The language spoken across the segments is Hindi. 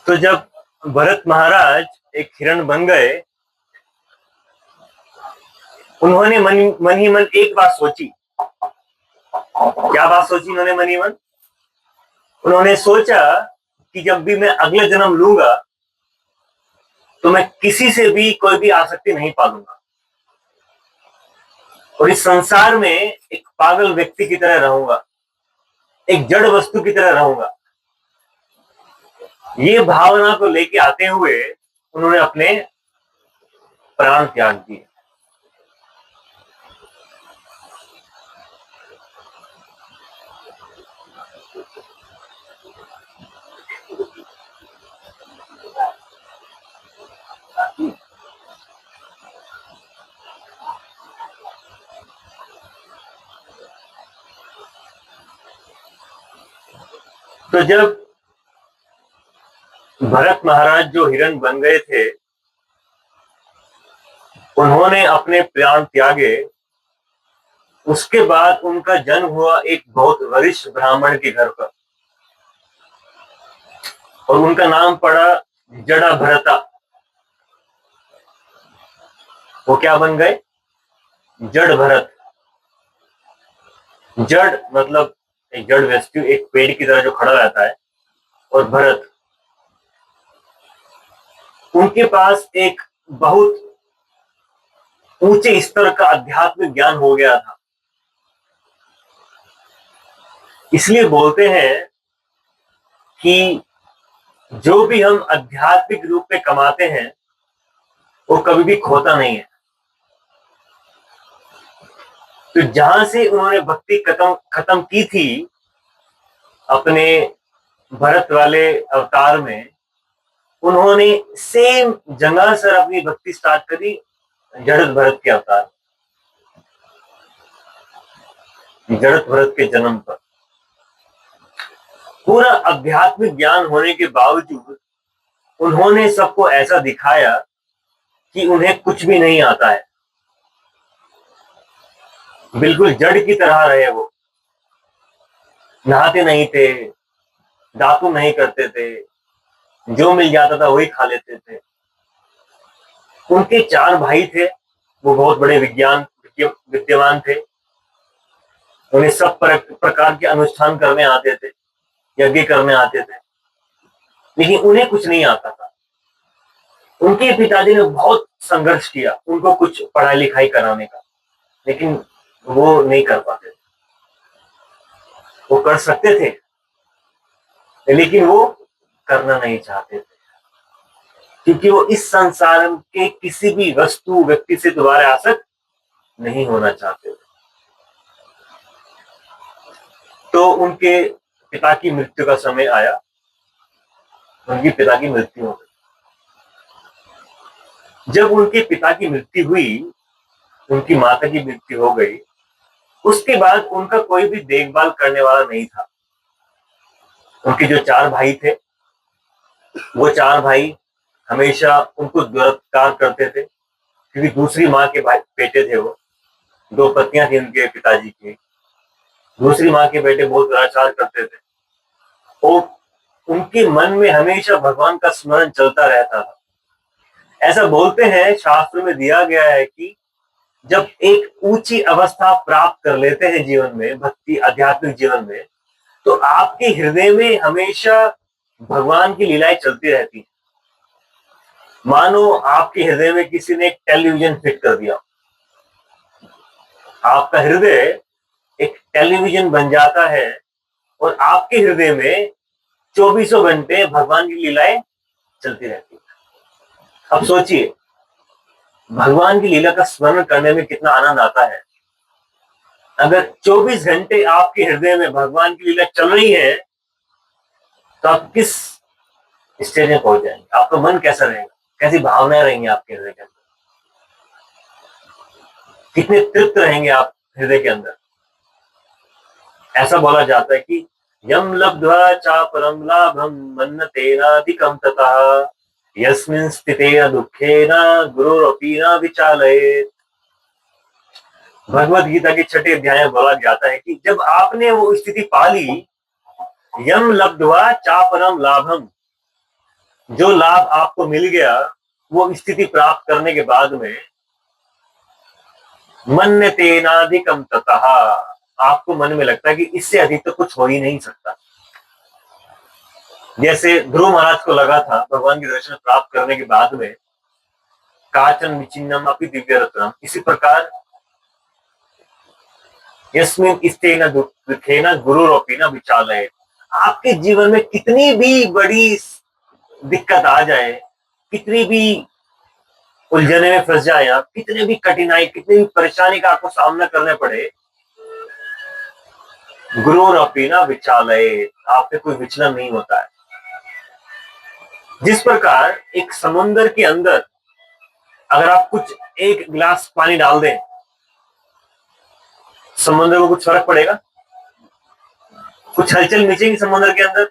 तो जब भरत महाराज एक हिरण बन गए, उन्होंने मन ही मन एक बात सोची। क्या बात सोची उन्होंने मन ही मन? उन्होंने सोचा कि जब भी मैं अगला जन्म लूंगा तो मैं किसी से भी कोई भी आसक्ति नहीं पालूंगा और इस संसार में एक पागल व्यक्ति की तरह रहूंगा, एक जड़ वस्तु की तरह रहूंगा। ये भावना को लेके आते हुए उन्होंने अपने प्राण त्याग दिए। तो जब भरत महाराज जो हिरण बन गए थे, उन्होंने अपने प्राण त्यागे। उसके बाद उनका जन्म हुआ एक बहुत वरिष्ठ ब्राह्मण के घर पर और उनका नाम पड़ा जड़ा भरता। वो क्या बन गए? जड़ भरत। जड़ मतलब एक जड़ वस्तु, एक पेड़ की तरह जो खड़ा रहता है, और भरत, उनके पास एक बहुत ऊंचे स्तर का आध्यात्मिक ज्ञान हो गया था। इसलिए बोलते हैं कि जो भी हम आध्यात्मिक रूप में कमाते हैं वो कभी भी खोता नहीं है। तो जहां से उन्होंने भक्ति खत्म की थी अपने भरत वाले अवतार में, उन्होंने सेम जगह से अपनी भक्ति स्टार्ट करी जड़त भरत के अवतार, जड़त भरत के जन्म पर। पूरा आध्यात्मिक ज्ञान होने के बावजूद उन्होंने सबको ऐसा दिखाया कि उन्हें कुछ भी नहीं आता है। बिल्कुल जड़ की तरह रहे वो। नहाते नहीं थे, दातुन नहीं करते थे, जो मिल जाता था वही खा लेते थे। उनके 4 भाई थे, वो बहुत बड़े विद्वान थे। उन्हें सब प्रकार के अनुष्ठान करने आते थे, यज्ञ करने आते थे, लेकिन उन्हें कुछ नहीं आता था। उनके पिताजी ने बहुत संघर्ष किया उनको कुछ पढ़ाई लिखाई कराने का, लेकिन वो नहीं कर पाते थे। वो कर सकते थे लेकिन वो करना नहीं चाहते थे, क्योंकि वो इस संसार के किसी भी वस्तु व्यक्ति से दोबारा आसक्त नहीं होना चाहते थे। तो उनके पिता की मृत्यु का समय आया, उनके पिता की मृत्यु हो गई। जब उनके पिता की मृत्यु हुई, उनकी माता की मृत्यु हो गई, उसके बाद उनका कोई भी देखभाल करने वाला नहीं था। उनके जो 4 भाई थे, वो 4 भाई हमेशा उनको दुर्व्यवहार करते थे, क्योंकि दूसरी माँ के भाई बेटे थे वो। 2 पत्नियां थी उनके पिताजी की। दूसरी माँ के बेटे बहुत दुराचार करते थे और उनके मन में हमेशा भगवान का स्मरण चलता रहता था। ऐसा बोलते हैं, शास्त्र में दिया गया है कि जब एक ऊंची अवस्था प्राप्त कर लेते हैं जीवन में, भक्ति आध्यात्मिक जीवन में, तो आपके हृदय में हमेशा भगवान की लीलाएं चलती रहती हैं। मानो आपके हृदय में किसी ने एक टेलीविजन फिट कर दिया। आपका हृदय एक टेलीविजन बन जाता है और आपके हृदय में 24 घंटे भगवान की लीलाएं चलती रहती है। अब सोचिए, भगवान की लीला का स्मरण करने में कितना आनंद आता है। अगर 24 घंटे आपके हृदय में भगवान की लीला चल रही है तो आप किस स्टेज में पहुंच जाएंगे? आपका मन कैसा रहेगा? कैसी भावनाएं रहेंगी आपके हृदय के अंदर? कितने तृप्त रहेंगे आप हृदय के अंदर? ऐसा बोला जाता है कि यम लब्ध्वा चापरम लाभम मन्नतेनाधिकं ततः यस्मिन् स्थितेन दुःखेन गुरुरपि न विचालयेत्। भगवत गीता के 6 अध्याय में बोला जाता है कि जब आपने वो स्थिति पा ली, यम लब्ध्वा चापरम लाभम, जो लाभ आपको मिल गया वो स्थिति प्राप्त करने के बाद में मन्यतेनाधिकम ततः, आपको मन में लगता है कि इससे अधिक तो कुछ हो ही नहीं सकता। जैसे ध्रुव महाराज को लगा था भगवान के दर्शन प्राप्त करने के बाद में काचन विचिन्नम अपि दिव्य रत्नम, इसी प्रकार यस्मिन स्तेन दुखेन गुरुरोपी न विचालय, आपके जीवन में कितनी भी बड़ी दिक्कत आ जाए, कितनी भी उलझने में फंस जाए आप, कितने भी कठिनाई, कितनी भी परेशानी का आपको सामना करना पड़े, गुरुरोपी न विचालय, आप पे कोई विचलन नहीं होता है। जिस प्रकार एक समुद्र के अंदर अगर आप कुछ एक गिलास पानी डाल दें, समुद्र को कुछ फर्क पड़ेगा? कुछ हलचल मचेगी समुद्र के अंदर?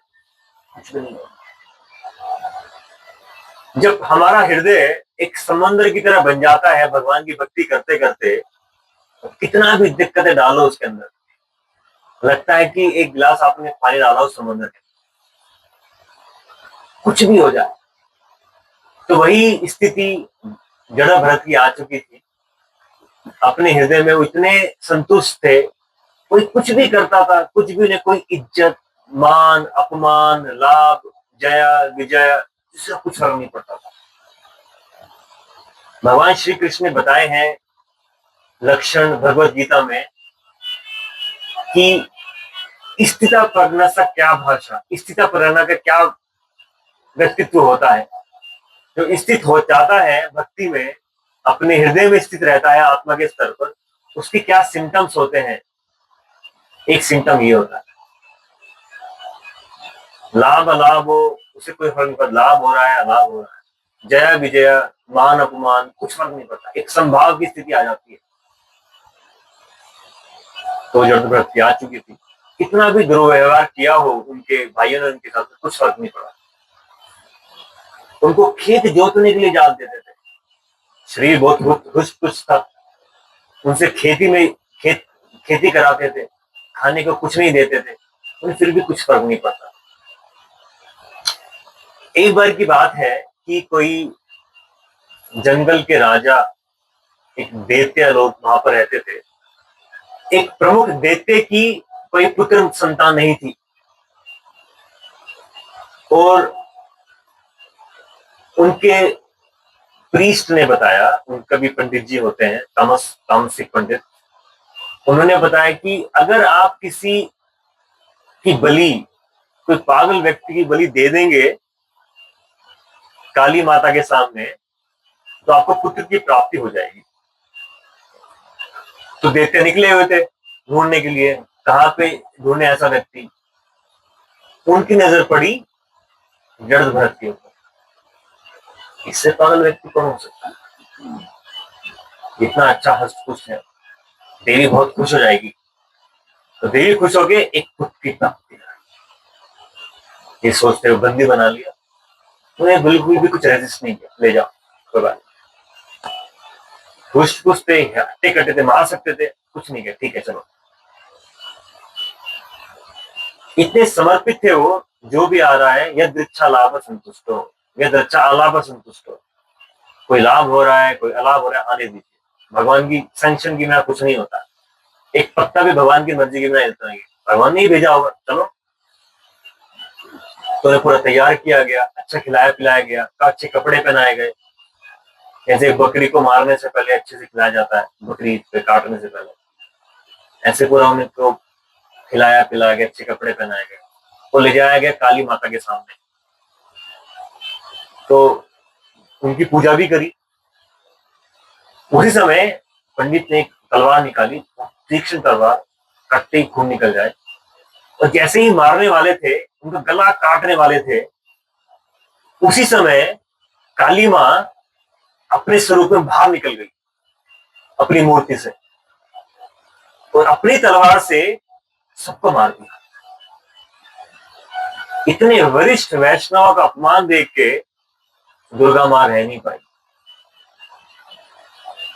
कुछ भी नहीं। जब हमारा हृदय एक समुद्र की तरह बन जाता है भगवान की भक्ति करते करते, तो कितना भी दिक्कतें डालो उसके अंदर, लगता है कि एक गिलास आपने पानी डाला उस समुद्र के, कुछ भी हो जाए। तो वही स्थिति जड़ भरत की आ चुकी थी। अपने हृदय में वो इतने संतुष्ट थे, कोई कुछ भी करता था, कुछ भी उन्हें कोई इज्जत, मान, अपमान, लाभ, जया, विजय, इससे कुछ फर्क नहीं पड़ता था। भगवान श्री कृष्ण ने बताए हैं लक्षण भगवत गीता में कि स्थिता प्रज्ञा सा क्या भाषा, स्थिता प्रज्ञा का क्या व्यक्तित्व होता है। जो स्थित हो जाता है भक्ति में, अपने हृदय में स्थित रहता है आत्मा के स्तर पर, उसके क्या सिम्टम्स होते हैं। एक सिम्टम ये होता है, लाभ अलाभ हो उसे कोई फर्क नहीं पड़ता, लाभ हो रहा है अलाभ हो रहा है, जया विजय, मान अपमान, कुछ फर्क नहीं पड़ता, एक संभाव की स्थिति आ जाती है। तो जड़ भक्ति आ चुकी थी, कितना भी दुर्व्यवहार किया हो उनके भाइयों ने उनके साथ, कुछ फर्क नहीं पड़ा। उनको खेत जोतने के लिए डाल देते थे, शरीर बहुत खुश था, उनसे खेती कराते थे, खाने को कुछ नहीं देते थे, उन्हें फिर भी कुछ फर्क नहीं पड़ता। एक बार की बात है कि कोई जंगल के राजा, एक दैत्य लोग वहां पर रहते थे। एक प्रमुख दैत्य की कोई पुत्र संतान नहीं थी और उनके प्रीस्ट ने बताया, उनका भी पंडित जी होते हैं, तामसिक पंडित, उन्होंने बताया कि अगर आप किसी की बलि, कोई पागल व्यक्ति की बलि दे देंगे काली माता के सामने, तो आपको पुत्र की प्राप्ति हो जाएगी। तो दैत्य निकले हुए थे ढूंढने के लिए, कहां पे ढूंढे ऐसा व्यक्ति। उनकी नजर पड़ी जड़ भरत के ऊपर, इससे पागल व्यक्ति कौन हो सकता है, इतना अच्छा हस्तपुष्ट है, देवी बहुत खुश हो जाएगी। तो देवी खुश होके एक पुत्र की प्राप्ति, ये सोचते हुए बंदी बना लिया। उन्हें बिल्कुल भी कुछ रेजिस्ट नहीं किया, ले जाओ कोई बात, खुश खुश थे, हट्टे कट्टे थे, मार सकते थे, कुछ नहीं किया, ठीक है चलो। इतने समर्पित थे वो, जो भी आ रहा है यद इच्छा लाभ संतुष्ट हो, यद इच्छा अलाभ संतुष्ट हो, कोई लाभ हो रहा है कोई अलाभ हो रहा है, आने दीजिए, भगवान की सैंक्शन की बिना कुछ नहीं होता। एक पत्ता भी भगवान की मर्जी के बिना हिलता नहीं, भगवान ने ही भेजा होगा, चलो। तो उन्हें पूरा तैयार किया गया, अच्छा खिलाया पिलाया गया, अच्छे कपड़े पहनाए गए, जैसे बकरी को मारने से पहले अच्छे से खिलाया जाता है, बकरी पे काटने से पहले, ऐसे पूरा उन्हें तो खिलाया पिलाया गया, अच्छे कपड़े पहनाए गए, वो ले जाया गया काली माता के सामने। तो उनकी पूजा भी करी। उसी समय पंडित ने एक तलवार निकाली, तीक्ष्ण तलवार, कटते ही खून निकल जाए, और जैसे ही मारने वाले थे, उनका गला काटने वाले थे, उसी समय काली मां अपने स्वरूप में बाहर निकल गई अपनी मूर्ति से, और अपनी तलवार से सबको मार दिया। इतने वरिष्ठ वैष्णव का अपमान देख के दुर्गा मां रह नहीं पाई।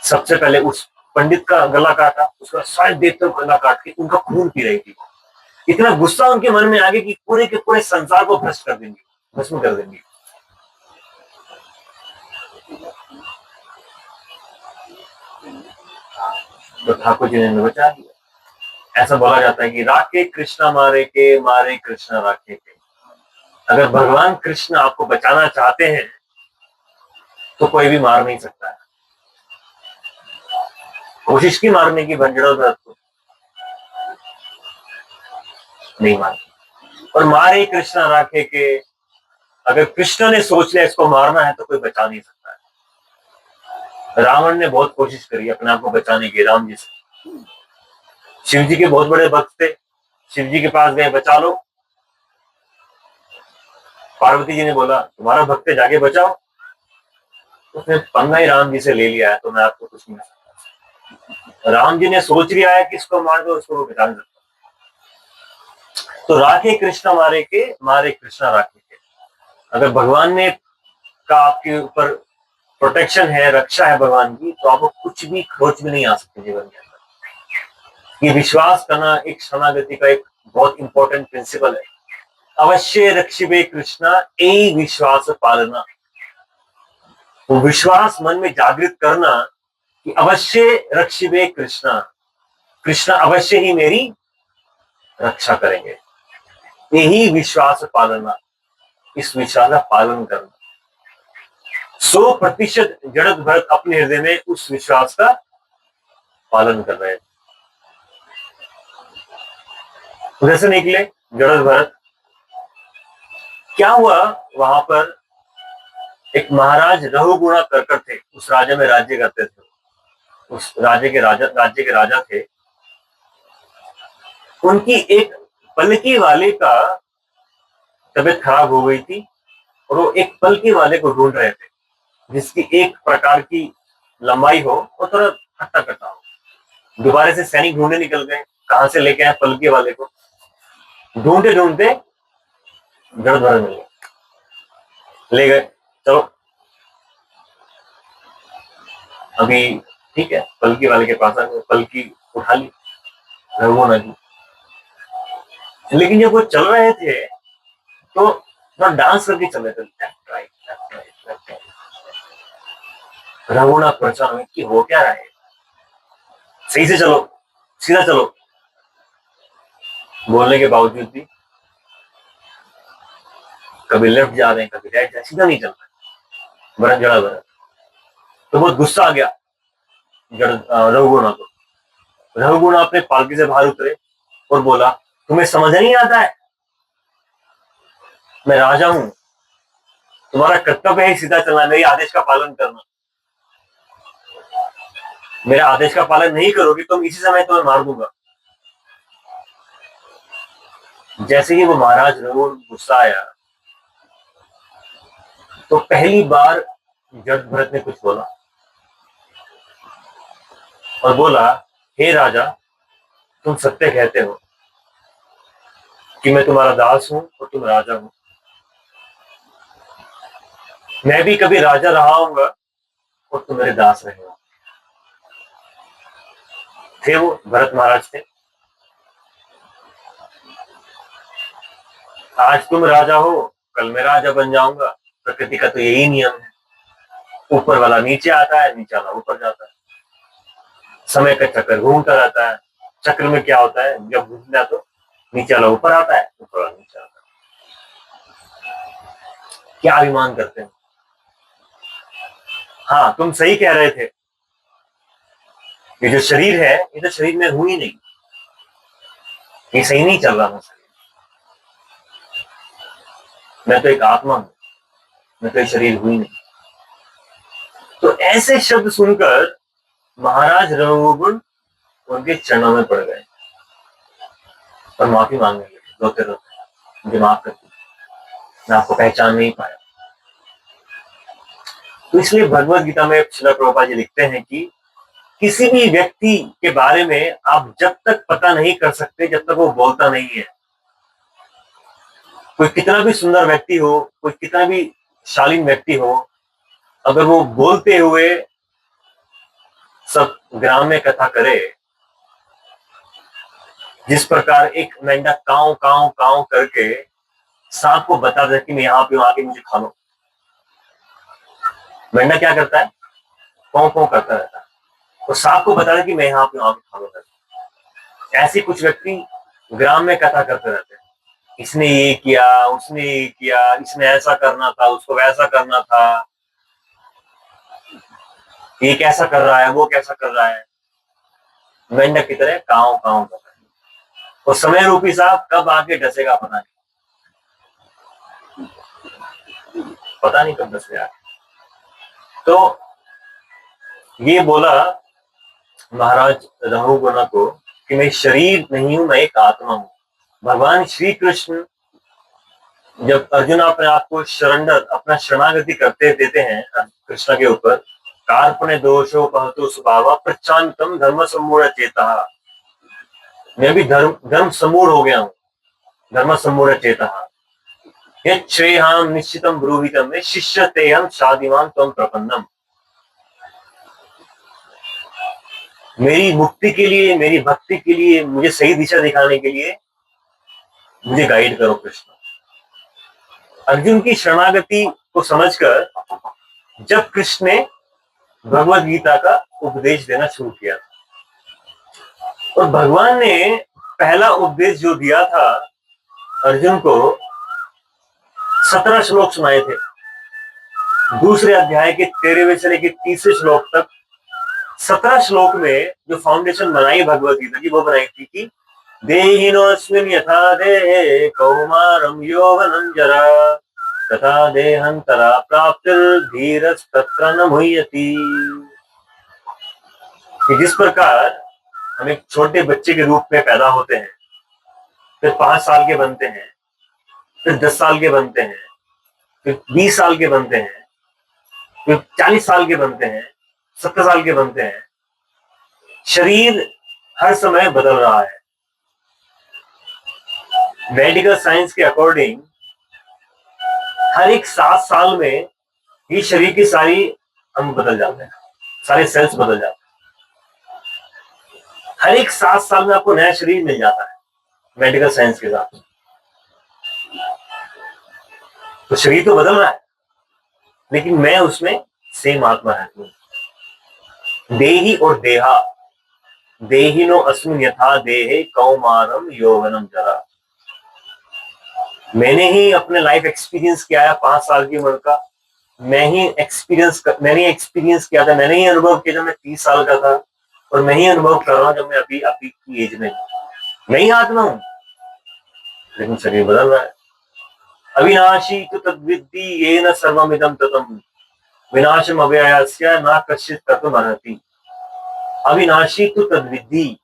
सबसे पहले उस पंडित का गला काटा, उसका सारे देवताओं का गला काट के उनका खून पी रही थी। इतना गुस्सा उनके मन में आ गया कि पूरे के पूरे संसार को भ्रष्ट कर देंगे, भस्म कर देंगे। तो ठाकुर जी ने बचा दिया। ऐसा बोला जाता है कि राखे कृष्णा मारे के, मारे कृष्णा राखे के। अगर भगवान कृष्ण आपको बचाना चाहते हैं तो कोई भी मार नहीं सकता है। कोशिश की मारने की भंजड़ों भरत को, नहीं मार। और मारे कृष्णा राखे के, अगर कृष्ण ने सोच लिया इसको मारना है तो कोई बचा नहीं सकता है। रावण ने बहुत कोशिश करी अपने आप को बचाने की राम जी से। शिव जी के बहुत बड़े भक्त थे, शिव जी के पास गए, बचा लो। पार्वती जी ने बोला तुम्हारा भक्त है, जाके बचाओ। उसने पंगा ही राम जी से ले लिया है, तो मैं आपको कुछ नहीं कर सकता। राम जी ने सोच लिया है कि इसको मार दो, उसको बचा नहीं सकता। तो राखे कृष्णा मारे के, मारे कृष्णा राखे के। अगर भगवान ने का आपके ऊपर प्रोटेक्शन है, रक्षा है भगवान की, तो आपको कुछ भी खरोच भी नहीं आ सकती जीवन के अंदर। ये विश्वास करना एक शरणागति का एक बहुत इंपॉर्टेंट प्रिंसिपल है। अवश्य रक्षिबे कृष्णा ए विश्वास पालना। वो विश्वास मन में जागृत करना कि अवश्य रक्षिबे कृष्णा, कृष्ण अवश्य ही मेरी रक्षा करेंगे। यही विश्वास पालना, इस विश्वास का पालन करना। 100% जड़त भरत अपने हृदय में उस विश्वास का पालन कर रहे थे। उधर से निकले जड़त भरत। क्या हुआ वहां पर, एक महाराज रहुगुणा करकर थे, उस राज्य में राज्य करते थे। उस राज्य के राजा थे। उनकी एक पलकी वाले का तबीयत खराब हो गई थी, और वो एक पलकी वाले को ढूंढ रहे थे जिसकी एक प्रकार की लंबाई हो और थोड़ा हट्टा कट्टा हो। दोबारा से सैनिक ढूंढने निकल गए, कहां से लेके आए पलकी वाले को। ढूंढते ढूंढते जड़ भर मिले, ले गए। चलो अभी ठीक है, पलकी वाले के पास आए, पलकी उठा ली रघुना की। लेकिन जब वो चल रहे थे तो थोड़ा डांस करके चल रहे थे, left right left right left right. रघुना परेशान हुए कि हो क्या रहा है, सही से चलो, सीधा चलो। बोलने के बावजूद भी कभी लेफ्ट जा रहे हैं, कभी राइट जा रहे हैं, सीधा नहीं चल रहा। भरत जड़ा भरत तो बहुत गुस्सा आ गया रघुगुणा को। रघुगुणा अपने पालकी से बाहर उतरे और बोला तुम्हें समझ नहीं आता है, मैं राजा हूं, तुम्हारा कर्तव्य है सीधा चलना, मेरे आदेश का पालन करना। मेरा आदेश का पालन नहीं करोगे तो इसी समय तुम्हें मार दूंगा। जैसे ही वो महाराज रघुगुण गुस्सा आया तो पहली बार जड़ भरत ने कुछ बोला, और बोला हे राजा, तुम सत्य कहते हो कि मैं तुम्हारा दास हूं और तुम राजा हो। मैं भी कभी राजा रहा हूंगा और तुम मेरे दास रहे हो। थे वो भरत महाराज थे। आज तुम राजा हो, कल मैं राजा बन जाऊंगा। प्रकृति का तो यही नियम है। ऊपर वाला नीचे आता है, नीचे वाला ऊपर जाता है। समय का चक्कर घूमता रहता है। चक्र में क्या होता है, जब घूमता तो नीचे वाला ऊपर आता है, ऊपर वाला नीचे आता है। क्या अभिमान करते हैं। हाँ तुम सही कह रहे थे, ये जो शरीर है ये तो शरीर में हूं ही नहीं, ये सही नहीं चल रहा। मैं तो एक आत्मा हूं, मैं तो एक शरीर हुई नहीं। तो ऐसे शब्द सुनकर महाराज रघुगुण उनके चरणों में पड़ गए और माफी मांगने लगे, रोते रोते, मुझे माफ कर दीजिए, मैं आपको पहचान नहीं पाया। तो इसलिए भगवत गीता में श्रील प्रभुपाद जी लिखते हैं कि किसी भी व्यक्ति के बारे में आप जब तक पता नहीं कर सकते जब तक वो बोलता नहीं है। कोई कितना भी सुंदर व्यक्ति हो, कोई कितना भी शालीन व्यक्ति हो, अगर वो बोलते हुए सब ग्राम में कथा करे, जिस प्रकार एक मेंढक काऊ काऊ काऊ करके सांप को बता दे कि मैं यहाँ पे हूं, आके मुझे खा लो। मेंढक क्या करता है, कौ कौ करता रहता है। और सांप को बता रहे कि मैं यहाँ पे वहां पे फॉलो कर। ऐसे कुछ व्यक्ति ग्राम में कथा करते रहते हैं, इसने ये किया, उसने ये किया, इसने ऐसा करना था, उसको वैसा करना था, ये कैसा कर रहा है, वो कैसा कर रहा है, मेंढक की तरह काव काव कर रहा है। और समय रूपी साहब कब आके डसेगा पता नहीं कब डसेगा। तो ये बोला महाराज रघुगुना को कि मैं शरीर नहीं हूं, मैं एक आत्मा हूं। भगवान श्री कृष्ण जब अर्जुन अपने आप को शरणर अपना शरणागति करते देते हैं कृष्ण के ऊपर, कार्पण्य दोषो पहतो स्वभाव प्रचांतम धर्म सम्मूढ़ चेता, मैं भी धर्म सम्मूढ़ हो गया हूं, धर्म सम्मूढ़ चेता, यह श्रेयम निश्चितम ब्रूहितम में शिष्य तेयम शादिमान तम प्रपन्नम। मेरी मुक्ति के लिए, मेरी भक्ति के लिए, मुझे सही दिशा दिखाने के लिए मुझे गाइड करो कृष्ण। अर्जुन की शरणागति को समझकर जब कृष्ण ने भगवद गीता का उपदेश देना शुरू किया, और भगवान ने पहला उपदेश जो दिया था अर्जुन को, 17 श्लोक सुनाए थे। दूसरे अध्याय के 13वें से लेकर 30वें श्लोक तक 17 श्लोक में जो फाउंडेशन बनाई भगवद गीता की, वो बनाई थी कि देहिनोऽस्मिन् यथा देहे कौमारं यौवनं जरा तथा देहांतरा प्राप्तिर्धीरस्तत्र न मुह्यति। जिस प्रकार हम एक छोटे बच्चे के रूप में पैदा होते हैं, फिर 5 साल के बनते हैं, फिर 10 साल के बनते हैं, फिर 20 साल के बनते हैं, फिर 40 साल के बनते हैं, 70 साल के बनते हैं, शरीर हर समय बदल रहा है। मेडिकल साइंस के अकॉर्डिंग हर एक 7 साल में ही शरीर की सारी अंग बदल जाते हैं, सारे सेल्स बदल जाते हैं। हर एक 7 साल में आपको नया शरीर मिल जाता है मेडिकल साइंस के साथ। तो शरीर तो बदल रहा है, लेकिन मैं उसमें सेम आत्मा रहती हूँ। देही और देहा, देहिनो अस्मिन् यथा देहे कौमारम यौवनम जरा। मैंने ही अपने लाइफ एक्सपीरियंस किया है 5 साल की उम्र का, मैंने ही एक्सपीरियंस किया था, मैंने ही अनुभव किया जब मैं 30 साल का था, और मैं ही अनुभव कर रहा हूं जब मैं अभी की एज में। मैं ही आत्मा हूं, लेकिन शरीर बदल रहा है। अविनाशी तो तद्विद्धि येन सर्वमिदं ततम् विनाशम अव्ययस्य न कश्चित् कर्तुम् अर्हति। अविनाशी तो तद्विद्धि,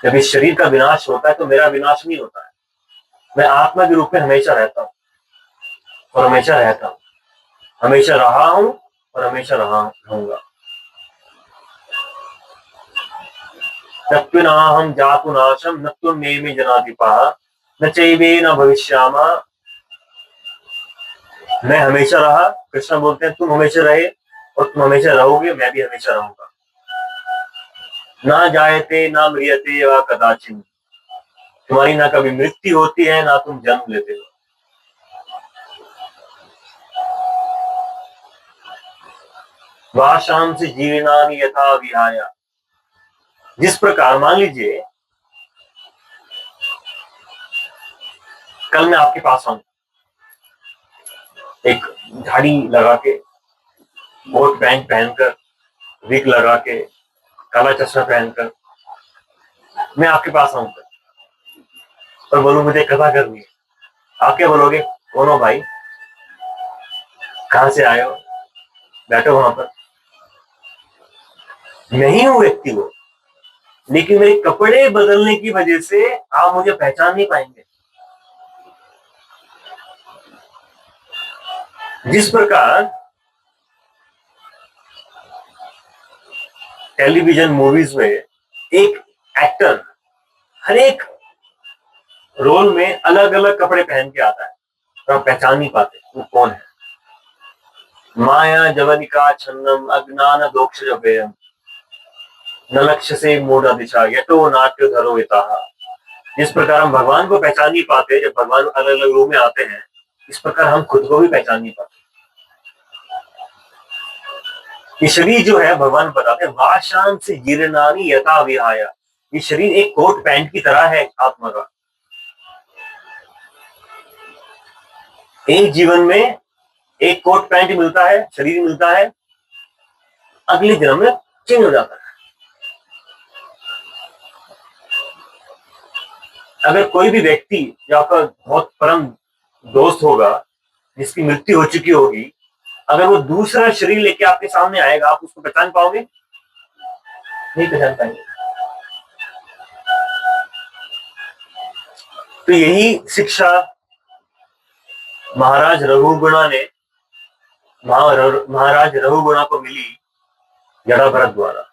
जब इस शरीर का विनाश होता है तो मेरा विनाश नहीं होता है। मैं आत्मा के रूप में हमेशा रहता हूं और हमेशा रहता हूं, हमेशा रहा हूं और हमेशा रहूंगा। नत्विनाहं जातु नाशम न त्वं नेमि जनाधिपः न चैवे न भविष्यामि। मैं हमेशा रहा, कृष्ण बोलते हैं तुम हमेशा रहे और तुम हमेशा रहोगे, मैं भी हमेशा रहूंगा। ना जायते ना म्रियते वा कदाचिन, तुम्हारी ना कभी मृत्यु होती है ना तुम जन्म लेते हो। वाशांसि जीवनानि यथा विहाय, जिस प्रकार मान लीजिए कल मैं आपके पास आऊं, एक झाड़ी लगा के, कोट पैंट पहनकर, विग लगा के, काला चश्मा पहनकर मैं आपके पास आऊंगा और बोलूं मुझे कथा करनी है। आप क्या बोलोगे? कौन हो भाई, कहां से आए हो, बैठो वहां पर। नहीं हूं व्यक्ति वो, लेकिन मेरे कपड़े बदलने की वजह से आप मुझे पहचान नहीं पाएंगे। जिस प्रकार टेलीविजन मूवीज में एक एक्टर हर एक रोल में अलग अलग कपड़े पहन के आता है, तो आप पहचान नहीं पाते वो कौन है। माया जवनिका छन्नम अज्ञान दोक्षजभेयम न लक्ष्य से मूढ़ दिशा यतो नाट्य धरो विता। जिस प्रकार हम भगवान को पहचान नहीं पाते जब भगवान अलग अलग रूप में आते हैं, इस प्रकार हम खुद को भी पहचान नहीं पाते। ये शरीर जो है भगवान बताते हैं वाशान से जीर्णानी यथा विहाया, ये शरीर एक कोट पैंट की तरह है आत्मा का। एक जीवन में एक कोट पैंट मिलता है, शरीर मिलता है, अगले जन्म में चेंज हो जाता है। अगर कोई भी व्यक्ति या आपका बहुत परम दोस्त होगा जिसकी मृत्यु हो चुकी होगी, अगर वो दूसरा शरीर लेके आपके सामने आएगा, आप उसको पहचान पाओगे? नहीं पहचान पाएंगे। तो यही शिक्षा महाराज रघुगुणा ने महाराज रघुगुणा को मिली जड़ा भरत द्वारा,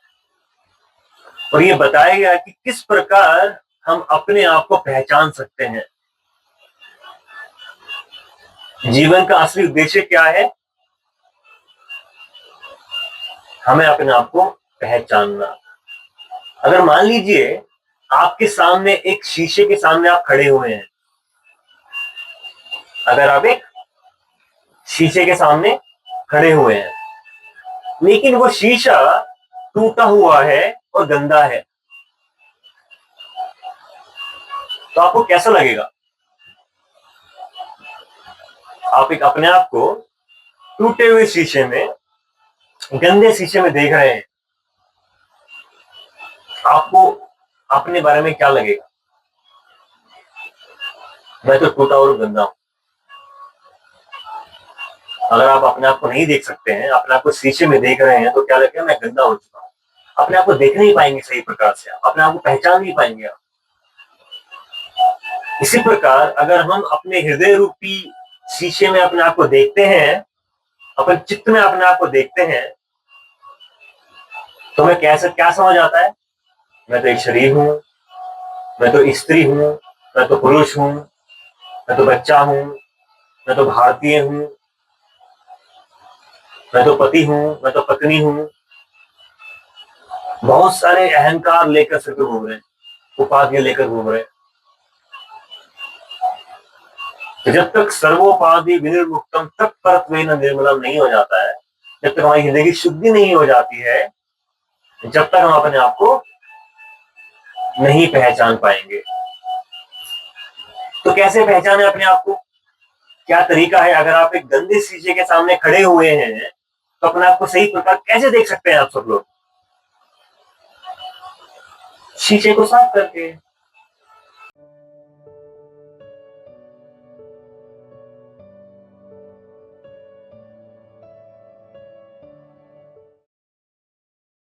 और ये बताया गया कि किस प्रकार हम अपने आप को पहचान सकते हैं। जीवन का असली उद्देश्य क्या है? हमें अपने आप को पहचानना। अगर मान लीजिए आपके सामने एक शीशे के सामने आप खड़े हुए हैं, अगर आप एक शीशे के सामने खड़े हुए हैं, लेकिन वो शीशा टूटा हुआ है और गंदा है, तो आपको कैसा लगेगा? आप एक अपने आप को टूटे हुए शीशे में, गंदे शीशे में देख रहे हैं, आपको अपने बारे में क्या लगेगा? मैं तो टूटा और गंदा हूं। अगर आप अपने आप को नहीं देख सकते हैं, अपने आप को शीशे में देख रहे हैं, तो क्या लगेगा? मैं गंदा हो चुका हूं। अपने आप को देख नहीं पाएंगे सही प्रकार से, आप अपने आप को पहचान नहीं पाएंगे आप। इसी प्रकार अगर हम अपने हृदय रूपी शीशे में अपने आप को देखते हैं, अपन चित्त में अपने आप को देखते हैं, तो हमें कैसे क्या समझ आता है? मैं तो एक शरीर हूं, मैं तो स्त्री हूं, मैं तो पुरुष हूं, मैं तो बच्चा हूं, मैं तो भारतीय हूं, मैं तो पति हूं, मैं तो पत्नी हूं। बहुत सारे अहंकार लेकर सिर पे घूम रहे हैं, उपाधियां लेकर घूम रहे हैं। तो जब तक सर्वोपाधि विनिर्मुक्तम तत्परत्वेन निर्मलम नहीं हो जाता है, जब तक हमारी हृदय की शुद्धि नहीं हो जाती है, जब तक हम अपने आप को नहीं पहचान पाएंगे। तो कैसे पहचाने अपने आप को? क्या तरीका है? अगर आप एक गंदे शीशे के सामने खड़े हुए हैं, तो अपने आप को सही प्रकार कैसे देख सकते हैं आप सब लोग? शीशे को साफ करके।